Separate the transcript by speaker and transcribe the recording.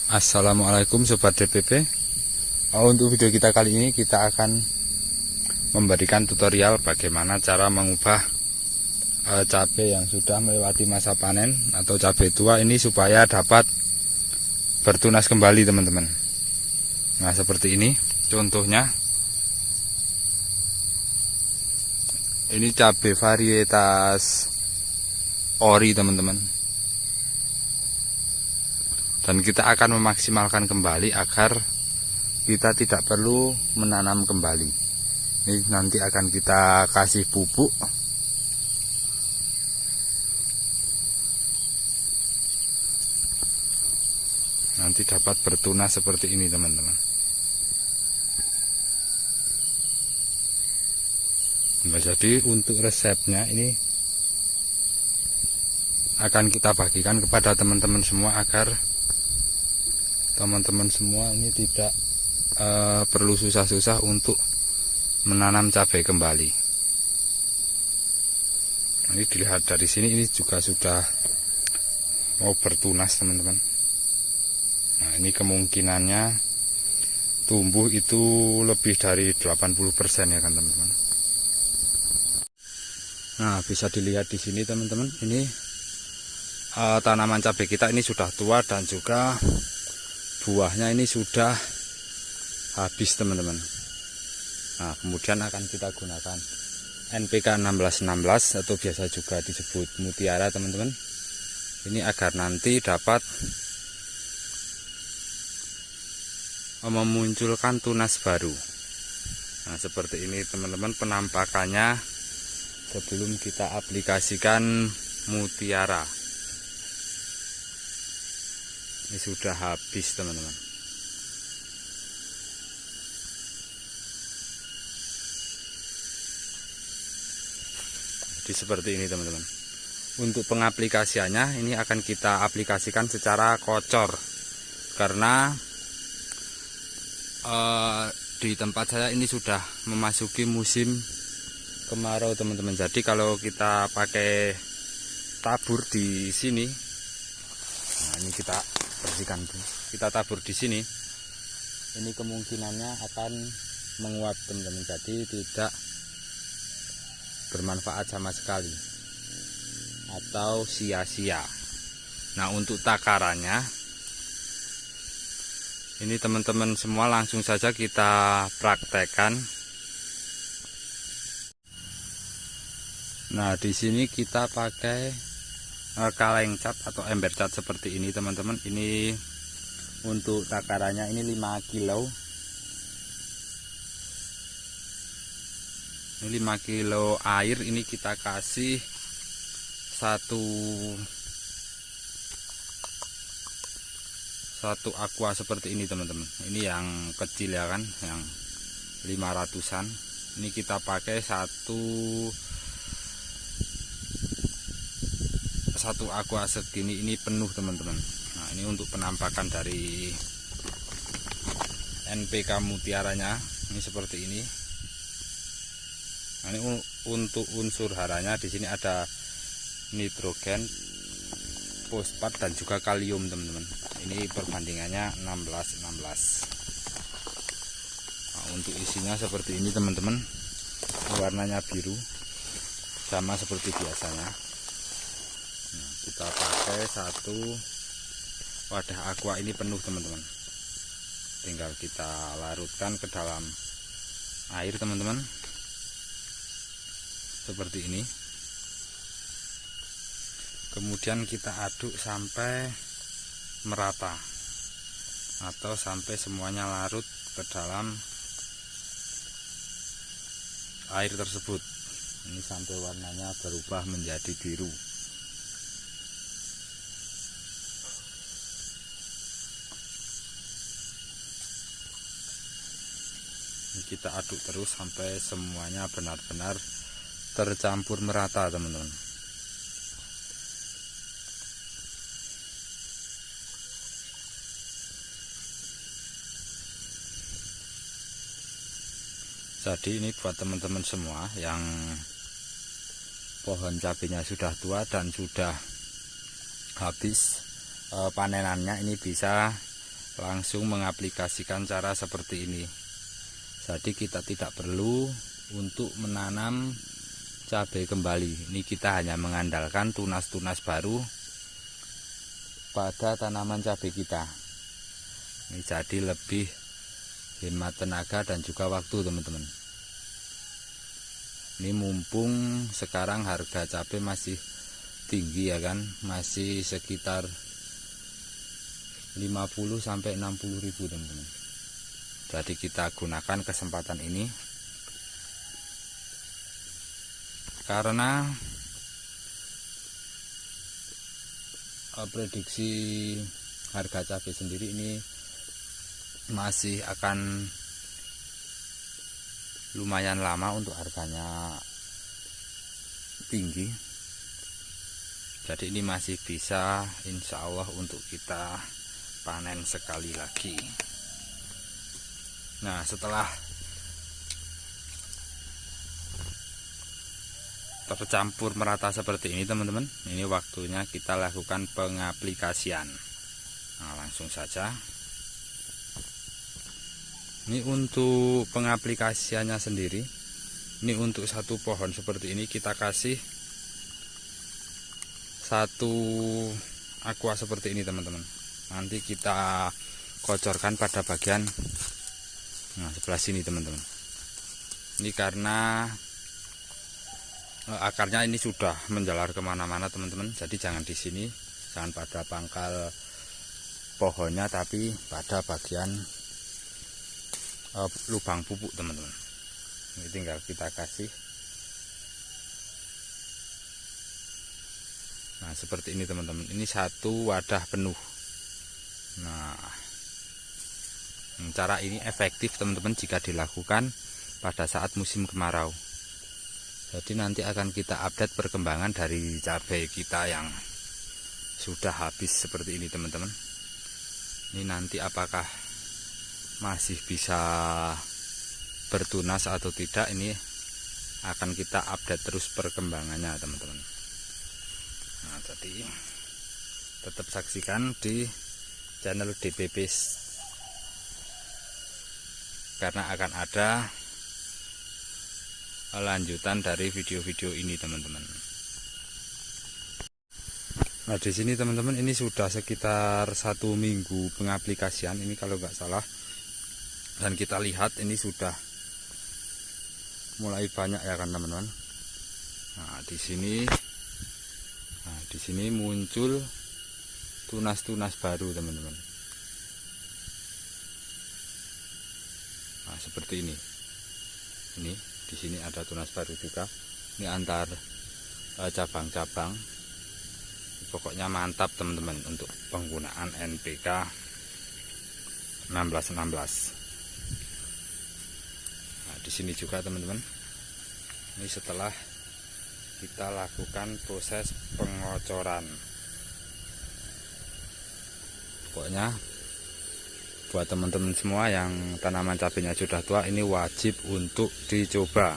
Speaker 1: Assalamualaikum Sobat DPP. Untuk video kita kali ini kita akan memberikan tutorial bagaimana cara mengubah cabai yang sudah melewati masa panen atau cabai tua ini supaya dapat bertunas kembali, teman-teman. Nah, seperti ini contohnya. Ini cabai varietas ori, teman-teman. Dan kita akan memaksimalkan kembali agar kita tidak perlu menanam kembali. Ini nanti akan kita kasih pupuk. Nanti dapat bertunas seperti ini, teman-teman. Nah, jadi untuk resepnya ini akan kita bagikan kepada teman-teman semua agar teman-teman semua ini tidak perlu susah-susah untuk menanam cabai kembali. Ini dilihat dari sini, ini juga sudah mau bertunas, teman-teman. Nah, ini kemungkinannya tumbuh itu lebih dari 80% ya kan, teman-teman. Nah, bisa dilihat di sini, teman-teman. Ini tanaman cabai kita ini sudah tua dan juga buahnya ini sudah habis, teman-teman. Nah, kemudian akan kita gunakan NPK 1616 atau biasa juga disebut mutiara, teman-teman. Ini agar nanti dapat memunculkan tunas baru. Nah, seperti ini, teman-teman, penampakannya sebelum kita aplikasikan mutiara. Ini sudah habis, teman-teman. Jadi seperti ini, teman-teman. Untuk pengaplikasiannya ini akan kita aplikasikan secara kocor, karena di tempat saya ini sudah memasuki musim kemarau, teman-teman. Jadi kalau kita pakai tabur di sini, nah ini kita bersihkan, kita tabur di sini, ini kemungkinannya akan menguap, teman-teman. Jadi tidak bermanfaat sama sekali atau sia-sia. Nah, untuk takarannya ini, teman-teman semua, langsung saja kita praktekkan. Nah, di sini kita pakai kaleng cat atau ember cat seperti ini, teman-teman. Ini untuk takarannya ini 5 kilo. Ini 5 kilo air, ini kita kasih satu aqua seperti ini, teman-teman. Ini yang kecil ya kan, yang 500-an. Ini kita pakai satu aqua segini, ini penuh, teman-teman. Nah, ini untuk penampakan dari NPK mutiaranya, ini seperti ini. Nah, ini untuk unsur haranya di sini ada nitrogen, fosfat dan juga kalium, teman-teman. Ini perbandingannya 16-16. Nah, untuk isinya seperti ini, teman-teman. Warnanya biru, sama seperti biasanya. Nah, kita pakai satu wadah aqua ini penuh, teman-teman. Tinggal kita larutkan ke dalam air, teman-teman, seperti ini. Kemudian kita aduk sampai merata atau sampai semuanya larut ke dalam air tersebut. Ini sampai warnanya berubah menjadi biru. Kita aduk terus sampai semuanya benar-benar tercampur merata, teman-teman. Jadi ini buat teman-teman semua yang pohon cabenya sudah tua dan sudah habis panenannya, ini bisa langsung mengaplikasikan cara seperti ini. Jadi kita tidak perlu untuk menanam cabai kembali. Ini kita hanya mengandalkan tunas-tunas baru pada tanaman cabai kita. Ini jadi lebih hemat tenaga dan juga waktu, teman-teman. Ini mumpung sekarang harga cabai masih tinggi ya kan, masih sekitar 50 sampai 60 ribu, teman-teman. Jadi kita gunakan kesempatan ini karena prediksi harga cabai sendiri ini masih akan lumayan lama untuk harganya tinggi. Jadi ini masih bisa insya Allah untuk kita panen sekali lagi. Nah, setelah tercampur merata seperti ini, teman-teman, ini waktunya kita lakukan pengaplikasian. Nah, langsung saja. Ini untuk pengaplikasiannya sendiri, ini untuk satu pohon seperti ini kita kasih satu aqua seperti ini, teman-teman. Nanti kita kocorkan pada bagian sebelah sini, teman-teman. Ini karena akarnya ini sudah menjalar kemana-mana, teman-teman. Jadi jangan di sini, jangan pada pangkal pohonnya, tapi pada bagian lubang pupuk, teman-teman. Ini tinggal kita kasih. Nah, seperti ini, teman-teman. Ini satu wadah penuh. Nah, cara ini efektif, teman-teman, jika dilakukan pada saat musim kemarau. Jadi nanti akan kita update perkembangan dari cabai kita yang sudah habis seperti ini, teman-teman. Ini nanti apakah masih bisa bertunas atau tidak, ini akan kita update terus perkembangannya, teman-teman. Nah, jadi tetap saksikan di channel DBP karena akan ada lanjutan dari video-video ini, teman-teman. Nah, di sini, teman-teman, ini sudah sekitar 1 minggu pengaplikasian ini kalau nggak salah. Dan kita lihat ini sudah mulai banyak ya kan, teman-teman. Nah, di sini muncul tunas-tunas baru, teman-teman. Nah, seperti ini. Ini di sini ada tunas baru juga. Ini antar cabang-cabang. Pokoknya mantap, teman-teman, untuk penggunaan NPK 1616. Di sini juga, teman-teman, ini setelah kita lakukan proses pengocoran. Pokoknya buat teman-teman semua yang tanaman cabenya sudah tua, ini wajib untuk dicoba.